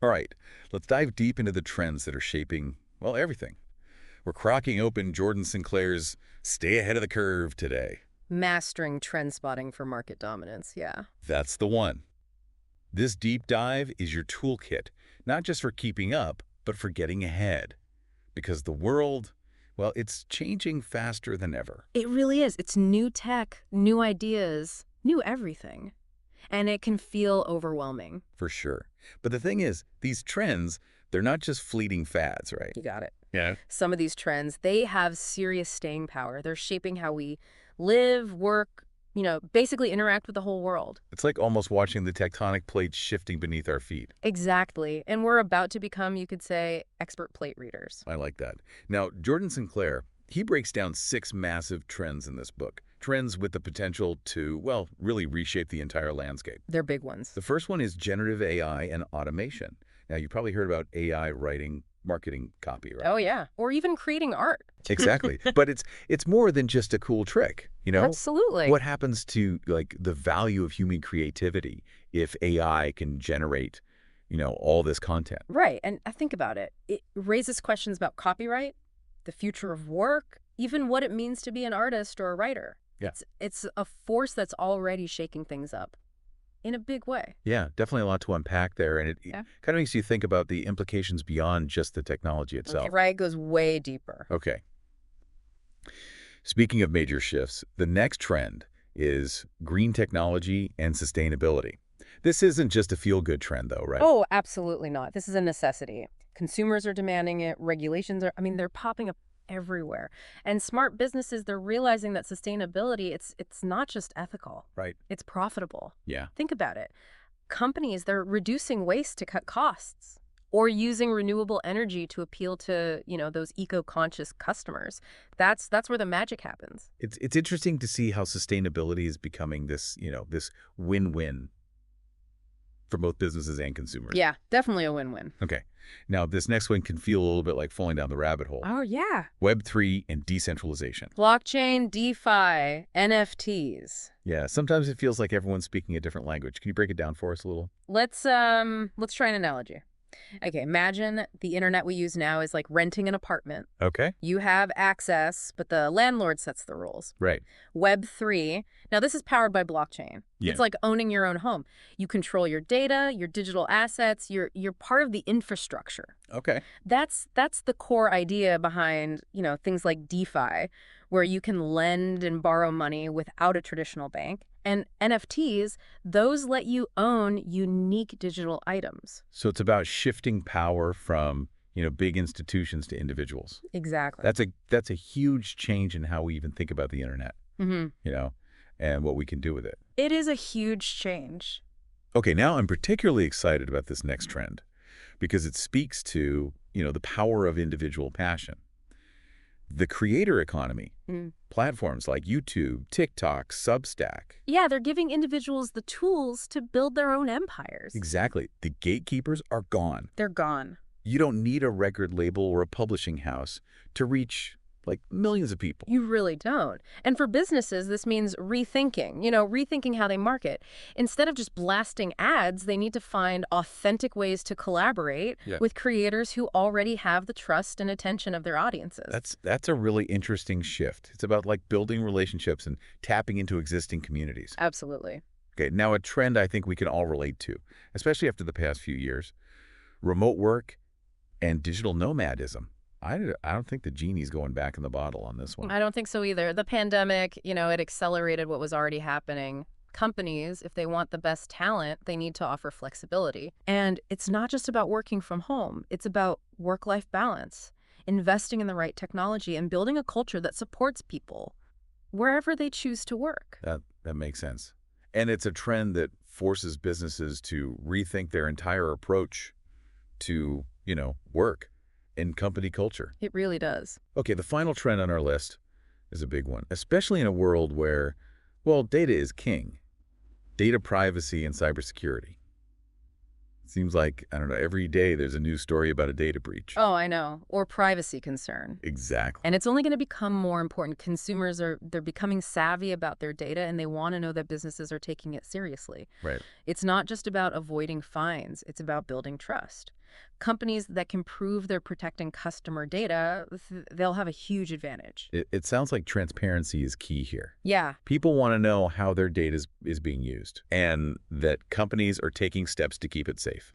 All right, let's dive deep into the trends that are shaping, well, everything. We're cracking open Jordan Sinclair's Stay Ahead of the Curve today. Mastering trend spotting for market dominance, yeah. That's the one. This deep dive is your toolkit, not just for keeping up, but for getting ahead. Because the world, well, it's changing faster than ever. It really is. It's new tech, new ideas, new everything. And it can feel overwhelming. For sure. But the thing is, these trends, they're not just fleeting fads, right? You got it. Yeah. Some of these trends, they have serious staying power. They're shaping how we live, work, basically interact with the whole world. It's like almost watching the tectonic plates shifting beneath our feet. Exactly. And we're about to become, you could say, expert plate readers. I like that. Now, Jordan Sinclair, he breaks down 6 massive trends in this book. Trends with the potential to, well, really reshape the entire landscape. They're big ones. The first one is generative AI and automation. Now, you probably heard about AI writing marketing copy, right? Oh, yeah. Or even creating art. Exactly. But it's more than just a cool trick, Absolutely. What happens to, like, the value of human creativity if AI can generate, all this content? Right. And I think about it. It raises questions about copyright, the future of work, even what it means to be an artist or a writer. Yeah. It's a force that's already shaking things up in a big way. Yeah, definitely a lot to unpack there. And it kind of makes you think about the implications beyond just the technology itself. Right. Goes way deeper. Okay. Speaking of major shifts, the next trend is green technology and sustainability. This isn't just a feel-good trend, though, right? Oh, absolutely not. This is a necessity. Consumers are demanding it. Regulations they're popping up everywhere. And smart businesses, they're realizing that sustainability, it's not just ethical. Right. It's profitable. Yeah. Think about it. Companies, they're reducing waste to cut costs or using renewable energy to appeal to, those eco-conscious customers. That's where the magic happens. It's interesting to see how sustainability is becoming this, this win-win for both businesses and consumers. Yeah, definitely a win-win. Okay. Now, this next one can feel a little bit like falling down the rabbit hole. Oh, yeah. Web3 and decentralization. Blockchain, DeFi, NFTs. Yeah, sometimes it feels like everyone's speaking a different language. Can you break it down for us a little? Let's try an analogy. Okay, imagine the internet we use now is like renting an apartment. Okay. You have access, but the landlord sets the rules. Right. Web3. Now, this is powered by blockchain. Yeah. It's like owning your own home. You control your data, your digital assets. You're part of the infrastructure. Okay. That's the core idea behind, things like DeFi, where you can lend and borrow money without a traditional bank. And NFTs, those let you own unique digital items. So it's about shifting power from, big institutions to individuals. Exactly. That's a huge change in how we even think about the internet, Mm-hmm. And what we can do with it. It is a huge change. Okay, now I'm particularly excited about this next trend because it speaks to, the power of individual passion. The creator economy, platforms like YouTube, TikTok, Substack. Yeah, they're giving individuals the tools to build their own empires. Exactly. The gatekeepers are gone. They're gone. You don't need a record label or a publishing house to reach, millions of people. You really don't. And for businesses, this means rethinking how they market. Instead of just blasting ads, they need to find authentic ways to collaborate with creators who already have the trust and attention of their audiences. That's a really interesting shift. It's about building relationships and tapping into existing communities. Absolutely. Okay, now a trend I think we can all relate to, especially after the past few years, remote work and digital nomadism. I don't think the genie's going back in the bottle on this one. I don't think so either. The pandemic, it accelerated what was already happening. Companies, if they want the best talent, they need to offer flexibility. And it's not just about working from home. It's about work-life balance, investing in the right technology, and building a culture that supports people wherever they choose to work. That makes sense. And it's a trend that forces businesses to rethink their entire approach to, work and company culture. It really does. Okay, the final trend on our list is a big one, especially in a world where, data is king. Data privacy and cybersecurity. Seems like, I don't know, every day there's a new story about a data breach. Oh, I know. Or privacy concern. Exactly. And it's only going to become more important. Consumers they're becoming savvy about their data, and they want to know that businesses are taking it seriously. Right. It's not just about avoiding fines. It's about building trust. Companies that can prove they're protecting customer data, they'll have a huge advantage. It sounds like transparency is key here. Yeah. People want to know how their data is being used and that companies are taking steps to keep it safe.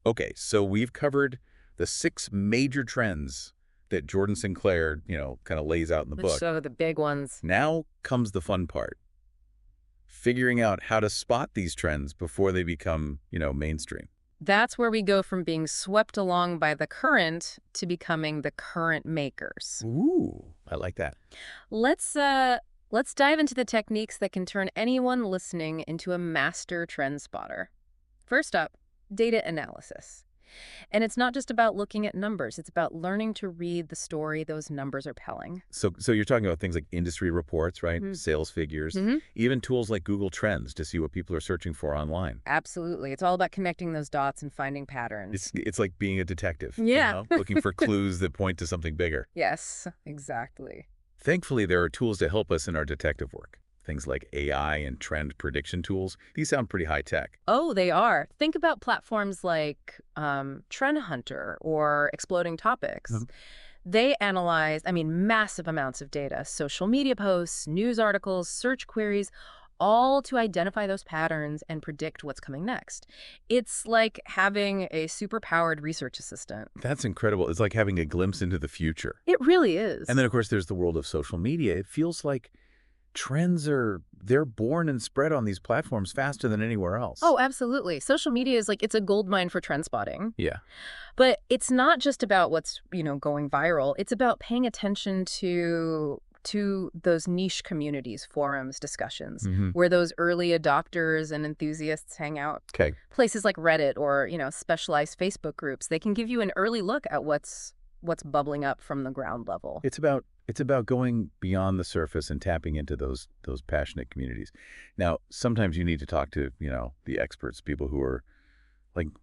Okay, so we've covered the 6 major trends that Jordan Sinclair, kind of lays out in the book. So the big ones. Now comes the fun part. Figuring out how to spot these trends before they become, mainstream. That's where we go from being swept along by the current to becoming the current makers. Ooh, I like that. Let's dive into the techniques that can turn anyone listening into a master trend spotter. First up, data analysis. And it's not just about looking at numbers. It's about learning to read the story those numbers are telling. So you're talking about things like industry reports, right? Mm-hmm. Sales figures, Mm-hmm. even tools like Google Trends to see what people are searching for online. Absolutely. It's all about connecting those dots and finding patterns. It's like being a detective, Yeah. looking for clues that point to something bigger. Yes, exactly. Thankfully, there are tools to help us in our detective work. Things like AI and trend prediction tools. These sound pretty high tech. Oh, they are. Think about platforms like Trend Hunter or Exploding Topics. Mm-hmm. They analyze, massive amounts of data, social media posts, news articles, search queries, all to identify those patterns and predict what's coming next. It's like having a superpowered research assistant. That's incredible. It's like having a glimpse into the future. It really is. And then, of course, there's the world of social media. It feels like trends they're born and spread on these platforms faster than anywhere else. Oh, absolutely. Social media is it's a gold mine for trend spotting. Yeah. But it's not just about what's, going viral. It's about paying attention to those niche communities, forums, discussions, where those early adopters and enthusiasts hang out. Okay. Places like Reddit or, specialized Facebook groups, they can give you an early look at what's bubbling up from the ground level. It's about going beyond the surface and tapping into those passionate communities. Now, sometimes you need to talk to, the experts, people who are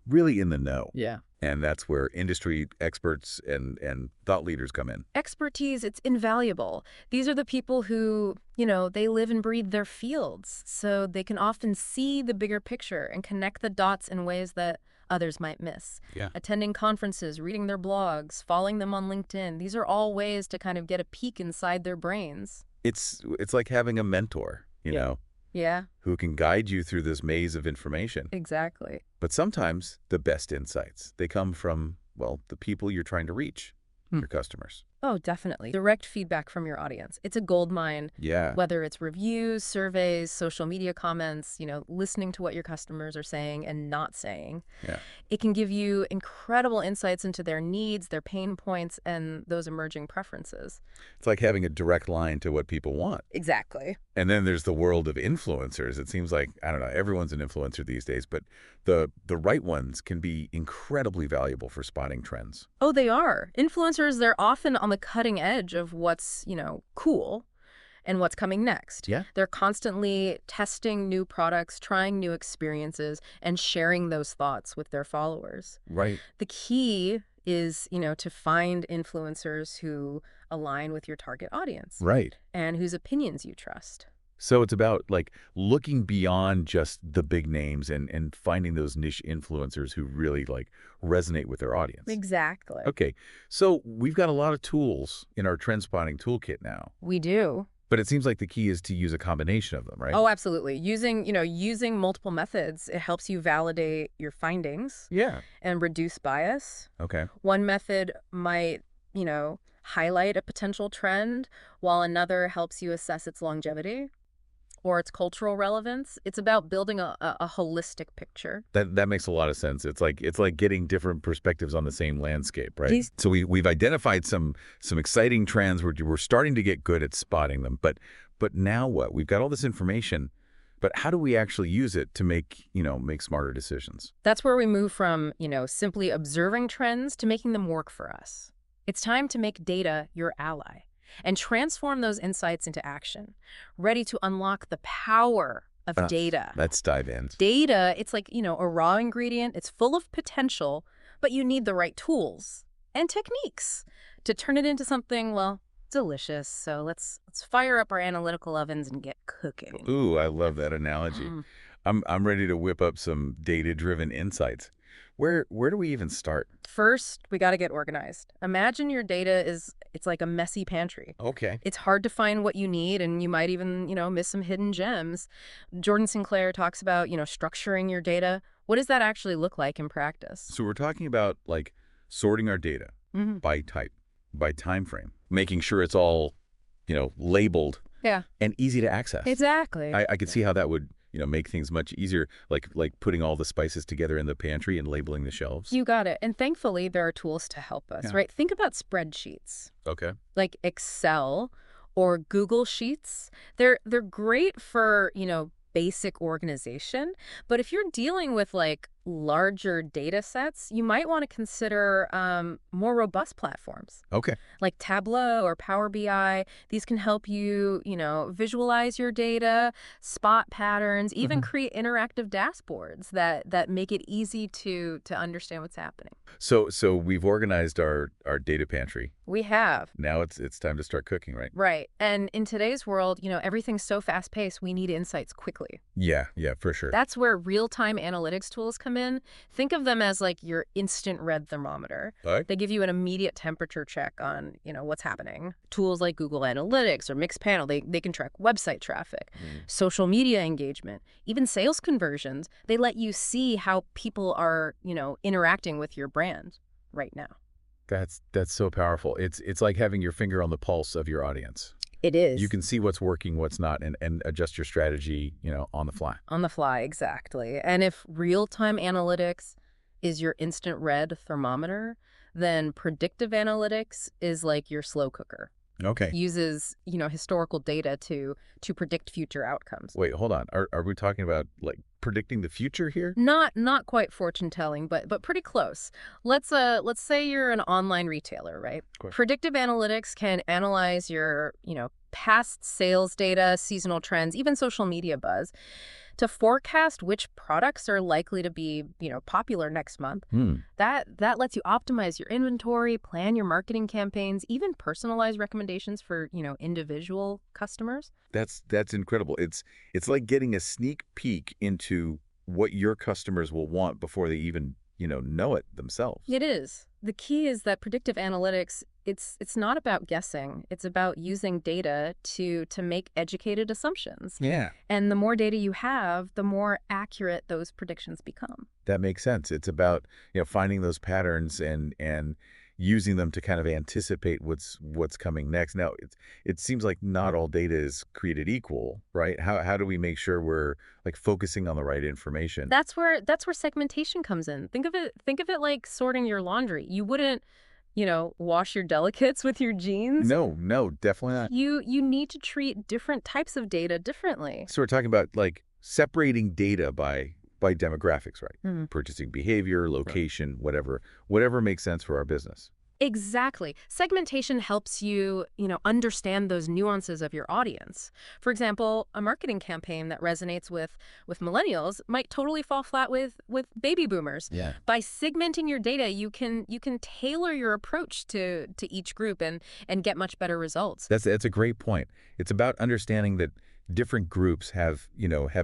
really in the know. Yeah. And that's where industry experts and thought leaders come in. Expertise, it's invaluable. These are the people who, they live and breathe their fields, so they can often see the bigger picture and connect the dots in ways that others might miss. Yeah. Attending conferences, reading their blogs, following them on LinkedIn. These are all ways to kind of get a peek inside their brains. It's like having a mentor, Yeah, who can guide you through this maze of information. exactly. But sometimes the best insights, they come from, the people you're trying to reach, your customers. Oh, definitely. Direct feedback from your audience. It's a gold mine. Yeah. Whether it's reviews, surveys, social media comments, listening to what your customers are saying and not saying. Yeah. It can give you incredible insights into their needs, their pain points, and those emerging preferences. It's like having a direct line to what people want. Exactly. And then there's the world of influencers. It seems like, I don't know, everyone's an influencer these days, but the right ones can be incredibly valuable for spotting trends. Oh, they are. Influencers, they're often on the cutting edge of what's, cool and what's coming next. Yeah. They're constantly testing new products, trying new experiences, and sharing those thoughts with their followers. Right. The key is, to find influencers who align with your target audience. Right. And whose opinions you trust. So it's about looking beyond just the big names and finding those niche influencers who really resonate with their audience. Exactly. Okay. So we've got a lot of tools in our trend spotting toolkit now, We do. but it seems like the key is to use a combination of them, right? Oh, absolutely. Using multiple methods, it helps you validate your findings yeah. and reduce bias. Okay. One method might, highlight a potential trend, while another helps you assess its longevity or its cultural relevance. It's about building a holistic picture. That makes a lot of sense. It's like getting different perspectives on the same landscape, right? These- So we've identified some exciting trends. We're starting to get good at spotting them. But now what? We've got all this information, but how do we actually use it to make smarter decisions? That's where we move from, simply observing trends to making them work for us. It's time to make data your ally and transform those insights into action, ready to unlock the power of data. Let's dive in. Data, it's like, a raw ingredient. It's full of potential, but you need the right tools and techniques to turn it into something, well, delicious. So let's fire up our analytical ovens and get cooking. Ooh, I love that analogy. I'm ready to whip up some data-driven insights. Where do we even start? First, we got to get organized. Imagine your data it's like a messy pantry. Okay. It's hard to find what you need, and you might even, miss some hidden gems. Jordan Sinclair talks about, structuring your data. What does that actually look like in practice? So we're talking about like sorting our data by type, by time frame, making sure it's all, labeled and easy to access. Exactly. I could see how that would make things much easier, like putting all the spices together in the pantry and labeling the shelves. You got it. And thankfully, there are tools to help us, right? Think about spreadsheets. Okay. Like Excel or Google Sheets. They're great for, basic organization. But if you're dealing with like larger data sets, you might want to consider more robust platforms. Okay. Like Tableau or Power BI. These can help you, visualize your data, spot patterns, even create interactive dashboards that make it easy to understand what's happening. So we've organized our data pantry. We have. Now it's time to start cooking, right? Right. And in today's world, everything's so fast-paced, we need insights quickly. Yeah, for sure. That's where real-time analytics tools come in. Think of them as like your instant red thermometer. Right. They give you an immediate temperature check on, what's happening. Tools like Google Analytics or Mixpanel, they can track website traffic, social media engagement, even sales conversions. They let you see how people are, interacting with your brand right now. That's so powerful. It's like having your finger on the pulse of your audience. It is. You can see what's working, what's not, and adjust your strategy, on the fly. On the fly, exactly. And if real-time analytics is your instant red thermometer, then predictive analytics is like your slow cooker. Okay. Uses, historical data to predict future outcomes. Wait, hold on. Are we talking about like predicting the future here? Not quite fortune telling, but pretty close. Let's say you're an online retailer, right? Predictive analytics can analyze your, past sales data, seasonal trends, even social media buzz to forecast which products are likely to be, popular next month. That lets you optimize your inventory, plan your marketing campaigns, even personalize recommendations for, individual customers. That's incredible. It's like getting a sneak peek into what your customers will want before they even, know it themselves. It is. The key is that predictive analytics, it's not about guessing. It's about using data to make educated assumptions. Yeah. And the more data you have, the more accurate those predictions become. That makes sense. It's about, finding those patterns and using them to kind of anticipate what's coming next. Now, it seems like not all data is created equal, right? How do we make sure we're like focusing on the right information? That's where segmentation comes in. Think of it like sorting your laundry. You wouldn't, wash your delicates with your jeans. No, definitely not. You need to treat different types of data differently. So we're talking about like separating data by demographics, right? Purchasing behavior, location, whatever makes sense for our business. Exactly. Segmentation helps you, understand those nuances of your audience. For example, a marketing campaign that resonates with millennials might totally fall flat with baby boomers. Yeah. By segmenting your data, you can tailor your approach to each group and get much better results. That's a great point. It's about understanding that different groups have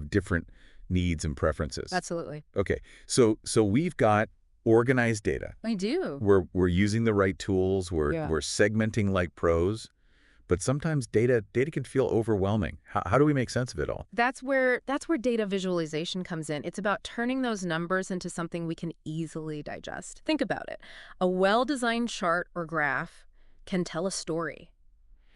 different needs and preferences. Absolutely. Okay. So we've got organized data. I do. We're using the right tools. We're segmenting like pros, but sometimes data can feel overwhelming. How do we make sense of it all? That's where data visualization comes in. It's about turning those numbers into something we can easily digest. Think about it. A well-designed chart or graph can tell a story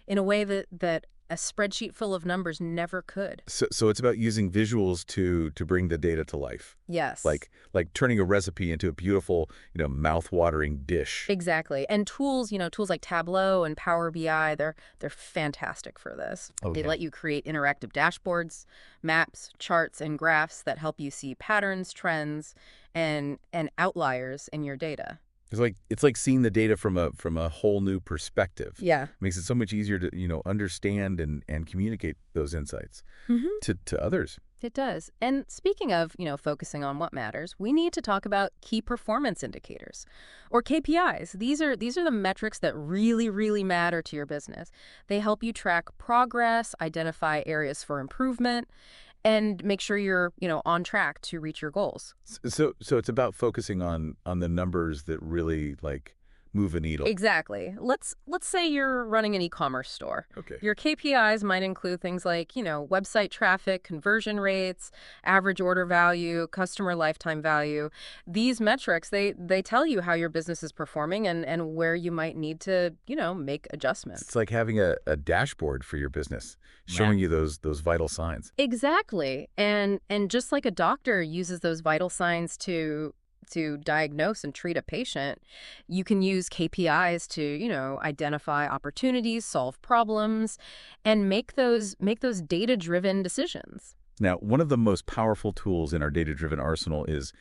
in a way that a spreadsheet full of numbers never could. So it's about using visuals to bring the data to life. Yes. Like turning a recipe into a beautiful, mouth-watering dish. Exactly. And tools like Tableau and Power BI, they're fantastic for this. Okay. They let you create interactive dashboards, maps, charts, and graphs that help you see patterns, trends, and outliers in your data. It's like seeing the data from a whole new perspective. Yeah. Makes it so much easier to, understand and communicate those insights to others. It does. And speaking of, focusing on what matters, we need to talk about key performance indicators, or KPIs. These are the metrics that really, really matter to your business. They help you track progress, identify areas for improvement, and make sure you're, on track to reach your goals. So it's about focusing on the numbers that really move a needle. Exactly. Let's say you're running an e-commerce store. Okay. Your KPIs might include things like, website traffic, conversion rates, average order value, customer lifetime value. These metrics, they tell you how your business is performing and where you might need to, make adjustments. It's like having a dashboard for your business, showing you those vital signs. Exactly. And just like a doctor uses those vital signs to diagnose and treat a patient, you can use KPIs to, identify opportunities, solve problems, and make those data-driven decisions. Now, one of the most powerful tools in our data-driven arsenal is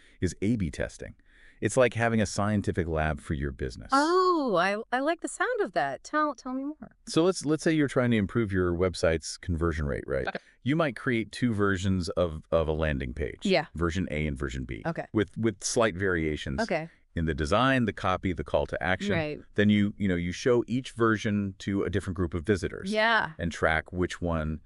A/B testing. It's like having a scientific lab for your business. Oh, I like the sound of that. Tell me more. So let's say you're trying to improve your website's conversion rate, right? Okay. You might create two versions of a landing page. Yeah. Version A and version B. Okay. With slight variations. Okay. In the design, the copy, the call to action. Right. Then you show each version to a different group of visitors. Yeah. And track which one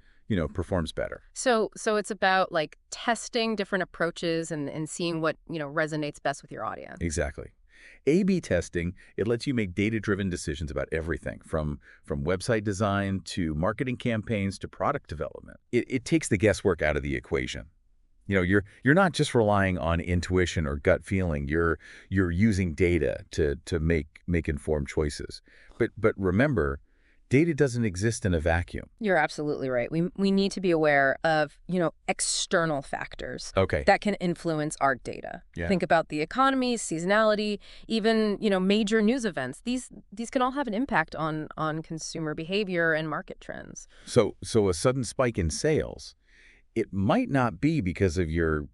performs better. So it's about testing different approaches and seeing what, resonates best with your audience. Exactly. A/B testing, it lets you make data-driven decisions about everything from website design to marketing campaigns to product development. It takes the guesswork out of the equation. You're not just relying on intuition or gut feeling. You're using data to make informed choices. But remember, data doesn't exist in a vacuum. You're absolutely right. We need to be aware of, external factors that can influence our data. Yeah. Think about the economy, seasonality, even, major news events. These can all have an impact on consumer behavior and market trends. So a sudden spike in sales, it might not be because of your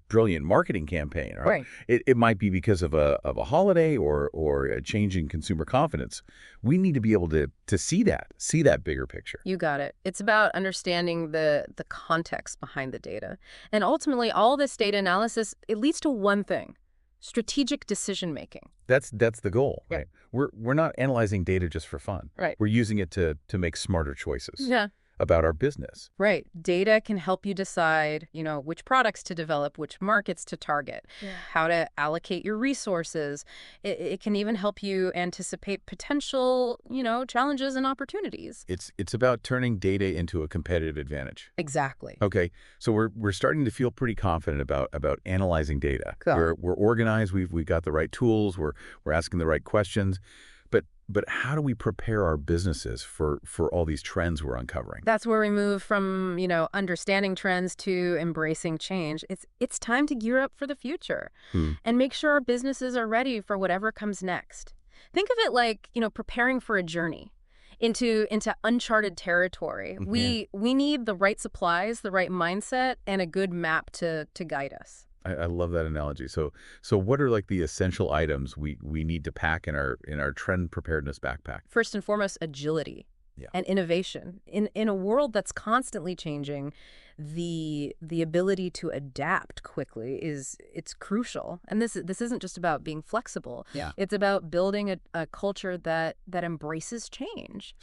brilliant marketing campaign. Right. It might be because of a holiday or a change in consumer confidence. We need to be able to see that bigger picture. You got it. It's about understanding the context behind the data. And ultimately, all this data analysis, it leads to one thing: strategic decision making. That's the goal, Yeah. right? We're not analyzing data just for fun. Right. We're using it to make smarter choices. Yeah. About our business. Right. Data can help you decide, which products to develop, which markets to target, how to allocate your resources. It can even help you anticipate potential, challenges and opportunities. It's about turning data into a competitive advantage. Exactly. Okay, so we're starting to feel pretty confident about analyzing data. Cool. We're organized. We've got the right tools. We're asking the right questions. But how do we prepare our businesses for all these trends we're uncovering? That's where we move from, understanding trends to embracing change. It's time to gear up for the future and make sure our businesses are ready for whatever comes next. Think of it like, preparing for a journey into uncharted territory. We need the right supplies, the right mindset, and a good map to guide us. I love that analogy. So what are the essential items we need to pack in our trend preparedness backpack? First and foremost, agility and innovation. In a world that's constantly changing, the ability to adapt quickly it's crucial. And this isn't just about being flexible. Yeah. It's about building a culture that embraces change.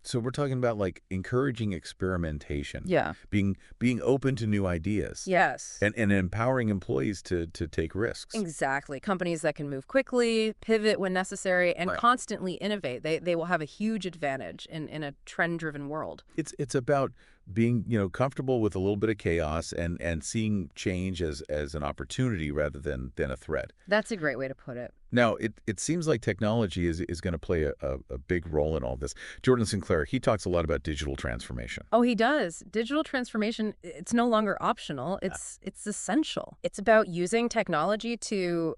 So we're talking about encouraging experimentation. Yeah. Being open to new ideas. Yes. And empowering employees to take risks. Exactly. Companies that can move quickly, pivot when necessary, and constantly innovate. They will have a huge advantage in a trend-driven world. It's about being comfortable with a little bit of chaos and seeing change as an opportunity rather than a threat. That's a great way to put it. Now, it seems like technology is going to play a big role in all this. Jordan Sinclair, he talks a lot about digital transformation. Oh, he does. Digital transformation, it's no longer optional. It's essential. It's about using technology to,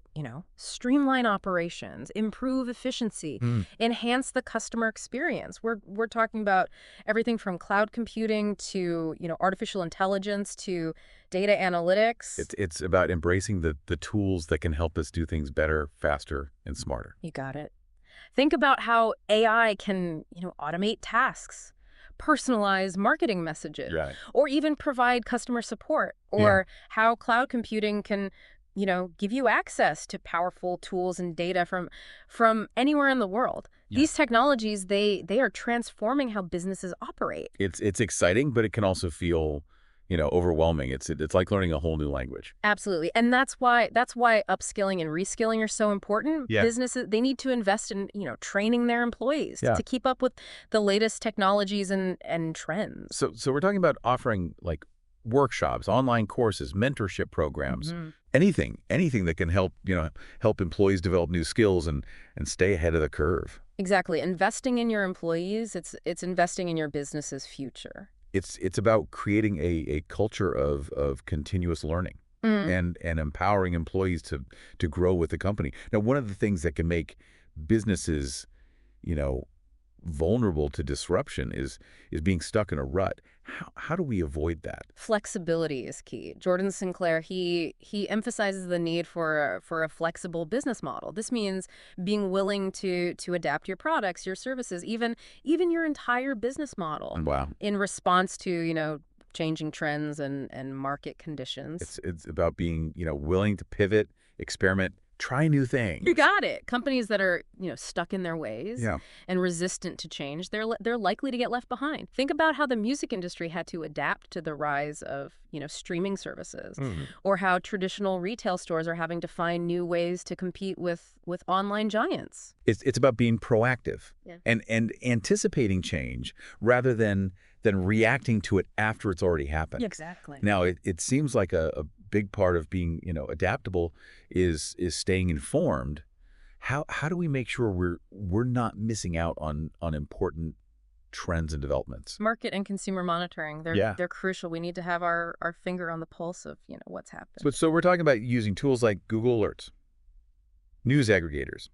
streamline operations, improve efficiency, enhance the customer experience. We're talking about everything from cloud computing to, artificial intelligence to data analytics. It's about embracing the tools that can help us do things better, faster, and smarter. You got it. Think about how AI can, automate tasks, personalize marketing messages, Right. or even provide customer support, or how cloud computing can, give you access to powerful tools and data from anywhere in the world. Yeah. These technologies, they are transforming how businesses operate. It's exciting, but it can also feel, overwhelming. It's like learning a whole new language. Absolutely. And that's why upskilling and reskilling are so important. Yeah. Businesses, they need to invest in, training their employees to keep up with the latest technologies and trends. So we're talking about offering like workshops, online courses, mentorship programs, anything that can help employees develop new skills and stay ahead of the curve. Exactly. Investing in your employees, it's investing in your business's future. It's about creating a culture of continuous learning and empowering employees to grow with the company. Now, one of the things that can make businesses, vulnerable to disruption is being stuck in a rut. How do we avoid that? Flexibility is key. Jordan Sinclair, he emphasizes the need for a flexible business model. This means being willing to adapt your products, your services, even your entire business model. Wow. In response to, changing trends and market conditions. It's about being, willing to pivot, experiment, try new things. You got it. Companies that are, stuck in their ways and resistant to change, they're likely to get left behind. Think about how the music industry had to adapt to the rise of, streaming services, or how traditional retail stores are having to find new ways to compete with online giants. It's about being proactive and anticipating change rather than reacting to it after it's already happened. Exactly. Now, it seems like a big part of being, adaptable is staying informed. How do we make sure we're not missing out on important trends and developments? Market and consumer monitoring, they're crucial. We need to have our finger on the pulse of, what's happening. So we're talking about using tools like Google Alerts, news aggregators,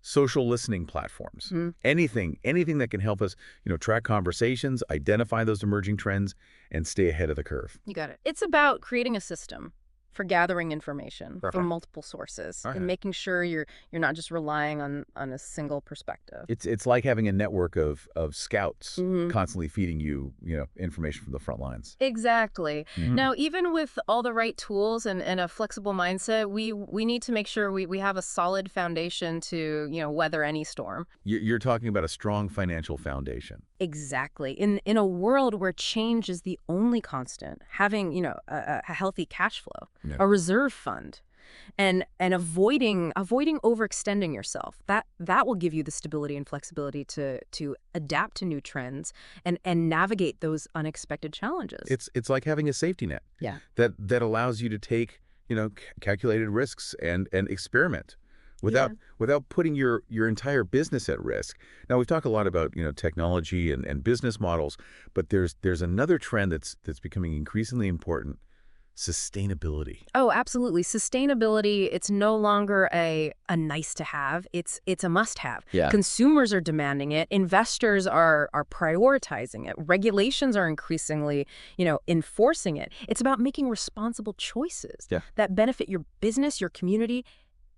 social listening platforms, anything that can help us, track conversations, identify those emerging trends, and stay ahead of the curve. You got it. It's about creating a system for gathering information from multiple sources and making sure you're not just relying on a single perspective. It's like having a network of scouts constantly feeding you, information from the front lines. Exactly. Now, even with all the right tools and a flexible mindset, we need to make sure we have a solid foundation to, weather any storm. You're talking about a strong financial foundation. Exactly. In a world where change is the only constant, having, a healthy cash flow, a reserve fund, and avoiding overextending yourself, that will give you the stability and flexibility to adapt to new trends and navigate those unexpected challenges. It's like having a safety net. Yeah. That allows you to take, calculated risks and experiment without putting your entire business at risk. Now, we've talked a lot about, technology and business models, but there's another trend that's becoming increasingly important: sustainability. Oh, absolutely. Sustainability, it's no longer a nice to have. It's a must have. Yeah. Consumers are demanding it. Investors are prioritizing it. Regulations are increasingly, enforcing it. It's about making responsible choices that benefit your business, your community,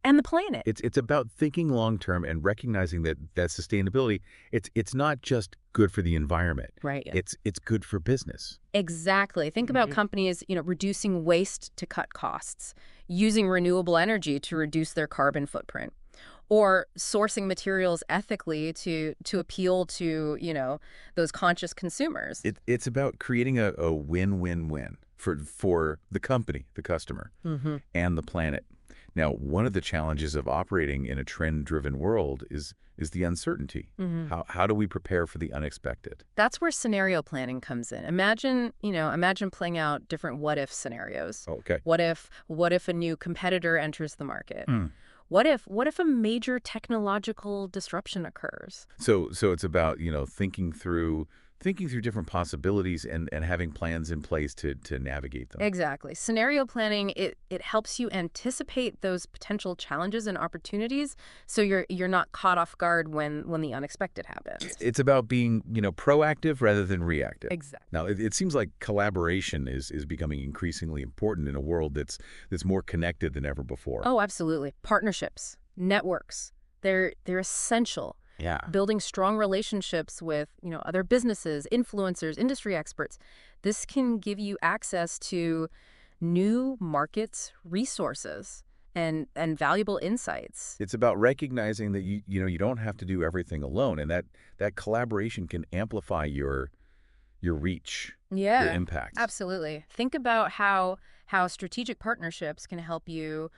and the planet. It's about thinking long-term and recognizing that sustainability, it's not just good for the environment. Right. It's good for business. Exactly. Think about companies, reducing waste to cut costs, using renewable energy to reduce their carbon footprint, or sourcing materials ethically to appeal to, those conscious consumers. It's about creating a win-win-win for the company, the customer, and the planet. Now, one of the challenges of operating in a trend-driven world is the uncertainty. How do we prepare for the unexpected? That's where scenario planning comes in. Imagine playing out different what-if scenarios. Okay. What if a new competitor enters the market? What if a major technological disruption occurs? So it's about, thinking through different possibilities and having plans in place to navigate them. Exactly. Scenario planning, it helps you anticipate those potential challenges and opportunities so you're not caught off guard when the unexpected happens. It's about being, proactive rather than reactive. Exactly. Now, it seems like collaboration is becoming increasingly important in a world that's more connected than ever before. Oh, absolutely. Partnerships, networks, they're essential. Yeah. building strong relationships with, other businesses, influencers, industry experts. This can give you access to new markets, resources, and valuable insights. It's about recognizing that you don't have to do everything alone, and that collaboration can amplify your reach, your Yeah, impact. absolutely. Think about how strategic partnerships can help you,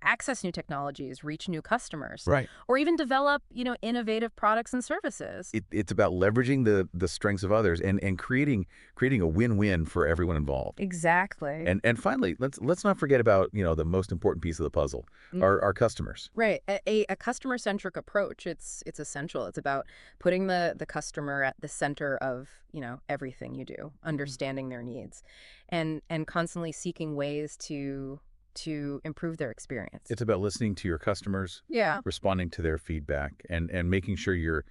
access new technologies, reach new customers, Right. or even develop, innovative products and services. It's about leveraging the strengths of others and creating a win-win for everyone involved. Exactly. And finally, let's not forget about the most important piece of the puzzle, our customers. Right. A customer-centric approach, it's essential. It's about putting the customer at the center of, everything you do, understanding their needs, and constantly seeking ways to improve their experience. It's about listening to your customers, Yeah. responding to their feedback, and making sure your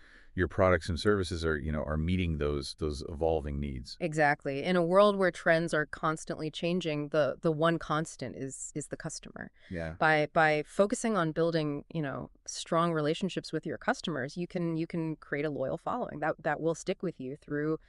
products and services are meeting those evolving needs. Exactly. In a world where trends are constantly changing, the one constant is the customer. Yeah. By focusing on building, strong relationships with your customers, you can create a loyal following that will stick with you through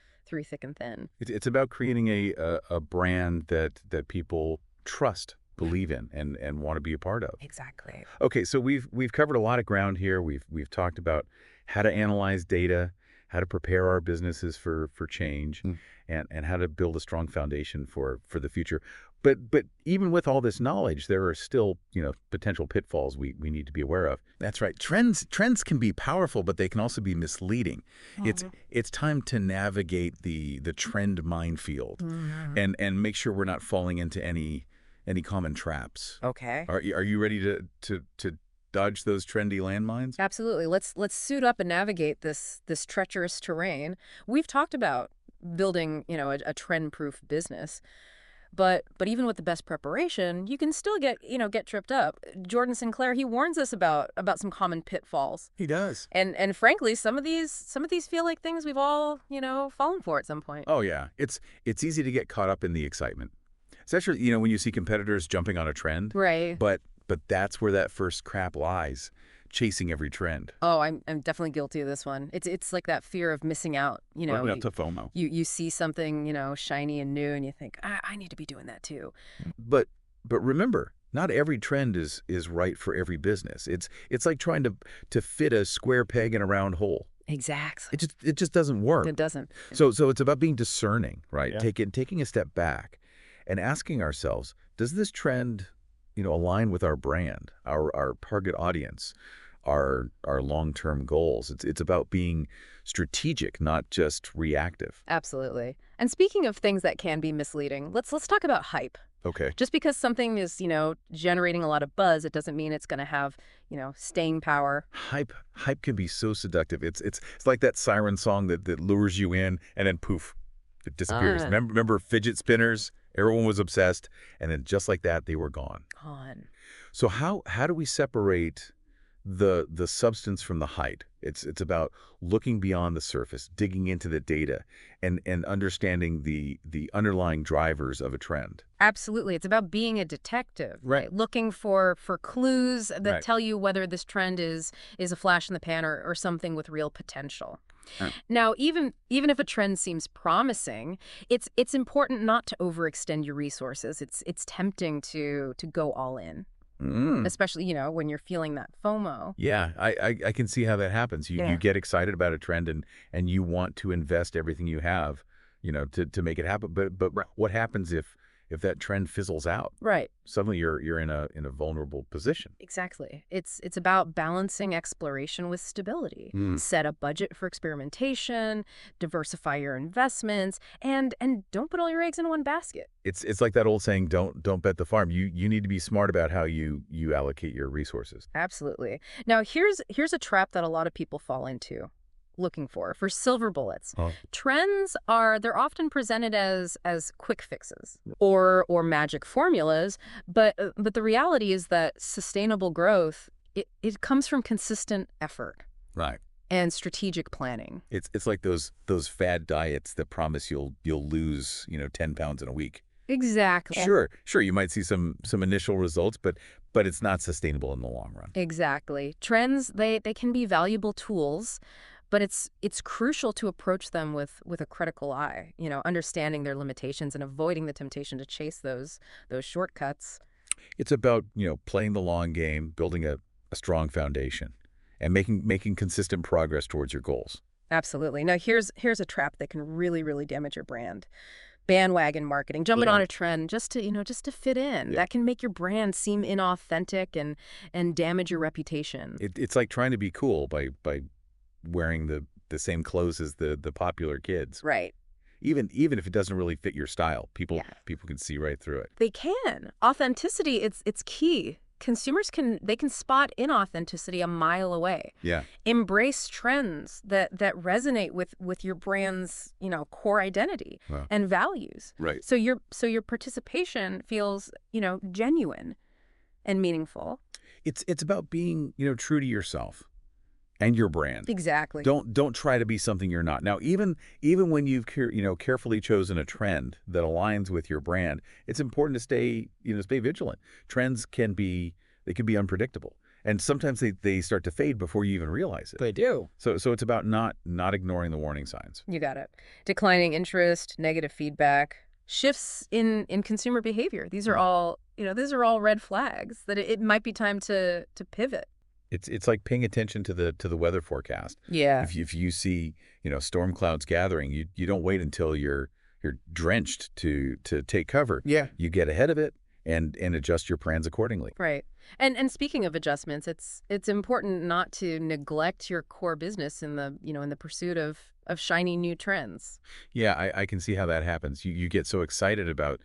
thick and thin. It's about creating a brand that people trust, believe in, and want to be a part of. Exactly. Okay, so we've covered a lot of ground here. We've talked about how to analyze data, how to prepare our businesses for change, and how to build a strong foundation for the future. But even with all this knowledge, there are still potential pitfalls we need to be aware of. That's right. Trends can be powerful, but they can also be misleading. It's time to navigate the trend minefield and make sure we're not falling into any common traps. Okay. Are you ready to dodge those trendy landmines? Absolutely. Let's suit up and navigate this treacherous terrain. We've talked about building, a trend-proof business. But even with the best preparation, you can still get tripped up. Jordan Sinclair, he warns us about some common pitfalls. He does. And frankly, some of these feel like things we've all, fallen for at some point. Oh yeah. It's easy to get caught up in the excitement. Especially, when you see competitors jumping on a trend. Right. But that's where that first crap lies, chasing every trend. Oh, I'm definitely guilty of this one. It's like that fear of missing out. Running up to FOMO. You see something, shiny and new, and you think, I need to be doing that too. But remember, not every trend is right for every business. It's like trying to fit a square peg in a round hole. Exactly. It just doesn't work. It doesn't. So it's about being discerning, right? Yeah. Taking a step back and asking ourselves, does this trend align with our brand, our target audience, our long-term goals? It's about being strategic, not just reactive. Absolutely. And speaking of things that can be misleading, let's talk about hype. Okay. Just because something is, generating a lot of buzz, it doesn't mean it's going to have, staying power. Hype can be so seductive. It's like that siren song that lures you in and then poof, it disappears. Remember fidget spinners? Everyone was obsessed, and then just like that, they were gone. So how do we separate the substance from the hype? It's about looking beyond the surface, digging into the data, and understanding the underlying drivers of a trend. Absolutely. It's about being a detective, Right. Looking for clues that Right. tell you whether this trend is a flash in the pan or something with real potential. Right. Now, even if a trend seems promising, it's important not to overextend your resources. It's tempting to go all in. Especially, when you're feeling that FOMO. Yeah, I can see how that happens. You get excited about a trend and you want to invest everything you have, to make it happen. But what happens if that trend fizzles out? Right. Suddenly you're in a vulnerable position. Exactly. It's about balancing exploration with stability. Set a budget for experimentation, diversify your investments, and don't put all your eggs in one basket. It's like that old saying, don't bet the farm. You need to be smart about how you allocate your resources. Absolutely. Now, here's a trap that a lot of people fall into. Looking for silver bullets. Trends they're often presented as quick fixes or magic formulas, but the reality is that sustainable growth it comes from consistent effort. Right. And strategic planning. It's like those fad diets that promise you'll lose 10 pounds in a week. Exactly. Sure, you might see some initial results, but it's not sustainable in the long run. Exactly. Trends, they can be valuable tools, but it's crucial to approach them with a critical eye, understanding their limitations and avoiding the temptation to chase those shortcuts. It's about, playing the long game, building a strong foundation, and making consistent progress towards your goals. Absolutely. Now, here's a trap that can really, really damage your brand. Bandwagon marketing, jumping on a trend just to fit in. Yeah. That can make your brand seem inauthentic and damage your reputation. It's like trying to be cool by wearing the same clothes as the popular kids. Right. Even if it doesn't really fit your style, people can see right through it. They can. Authenticity, it's key. Consumers can spot inauthenticity a mile away. Yeah. Embrace trends that resonate with your brand's, core identity and values. Right. So your participation feels, genuine and meaningful. It's about being, true to yourself and your brand. Exactly. Don't try to be something you're not. Now, even when you've carefully chosen a trend that aligns with your brand, it's important to stay vigilant. Trends can be unpredictable, and sometimes they start to fade before you even realize it. They do. So it's about not ignoring the warning signs. You got it. Declining interest, negative feedback, shifts in consumer behavior. These are all red flags that it might be time to pivot. It's like paying attention to the weather forecast. Yeah. If you see storm clouds gathering, you don't wait until you're drenched to take cover. Yeah. You get ahead of it and adjust your plans accordingly. Right. And speaking of adjustments, it's important not to neglect your core business in the pursuit of shiny new trends. Yeah, I can see how that happens. You get so excited about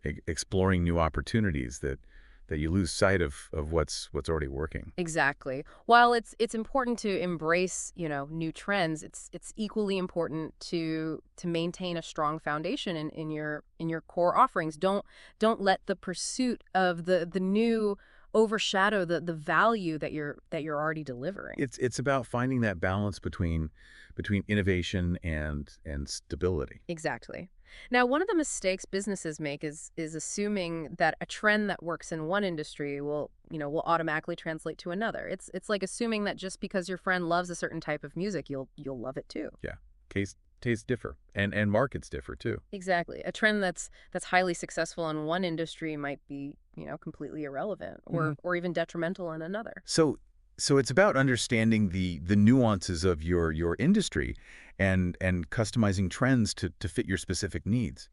exploring new opportunities that you lose sight of what's already working. Exactly. While it's important to embrace, new trends, it's equally important to maintain a strong foundation in your core offerings. Don't let the pursuit of the new overshadow the value that you're already delivering. It's about finding that balance between innovation and stability. Exactly. Now, one of the mistakes businesses make is assuming that a trend that works in one industry will automatically translate to another. It's like assuming that just because your friend loves a certain type of music, you'll love it too. Yeah. Tastes differ and markets differ too. Exactly. A trend that's highly successful in one industry might be, completely irrelevant or even detrimental in another. So it's about understanding the nuances of your industry and customizing trends to fit your specific needs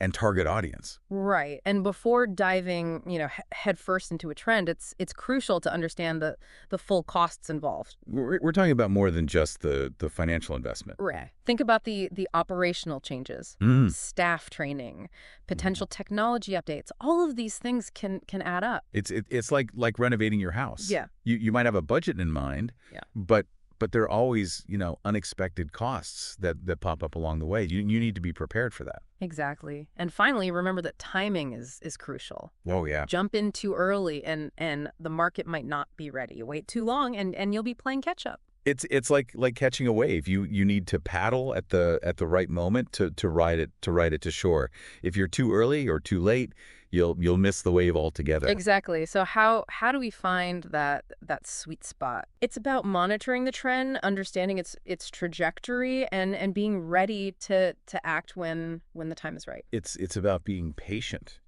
and target audience. Right. And before diving, head first into a trend, it's crucial to understand the full costs involved. We're talking about more than just the financial investment. Right. Think about the operational changes, staff training, potential technology updates. All of these things can add up. It's like renovating your house. Yeah. You might have a budget in mind, but there are always, unexpected costs that pop up along the way. You need to be prepared for that. Exactly. And finally, remember that timing is crucial. Oh, yeah. Jump in too early and the market might not be ready. Wait too long and you'll be playing catch up. It's like catching a wave. You need to paddle at the right moment to ride it to shore. If you're too early or too late, you'll miss the wave altogether. Exactly. So how do we find that sweet spot? It's about monitoring the trend, understanding its trajectory, and being ready to act when the time is right. It's about being patient,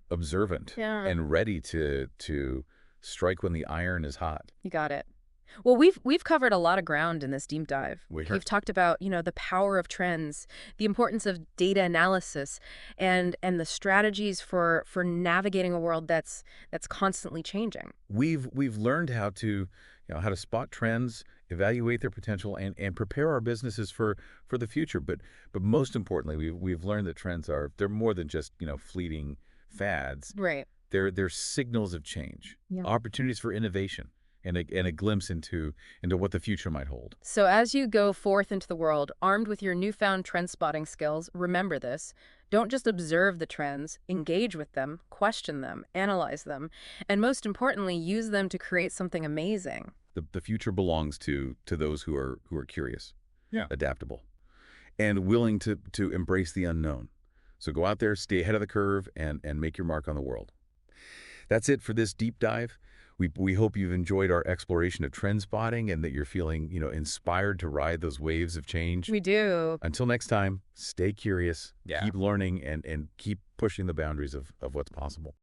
observant, and ready to strike when the iron is hot. You got it. Well, we've covered a lot of ground in this deep dive. We've talked about, the power of trends, the importance of data analysis, and the strategies for navigating a world that's constantly changing. We've learned how to spot trends, evaluate their potential, and prepare our businesses for the future. But most importantly, we've learned that trends they're more than just fleeting fads. Right. They're signals of change, opportunities for innovation, and a glimpse into what the future might hold. So as you go forth into the world, armed with your newfound trend spotting skills, remember this. Don't just observe the trends, engage with them, question them, analyze them, and most importantly, use them to create something amazing. The future belongs to those who are curious, adaptable, and willing to embrace the unknown. So go out there, stay ahead of the curve, and make your mark on the world. That's it for this deep dive. We hope you've enjoyed our exploration of trend spotting and that you're feeling, inspired to ride those waves of change. We do. Until next time, stay curious, keep learning, and keep pushing the boundaries of what's possible.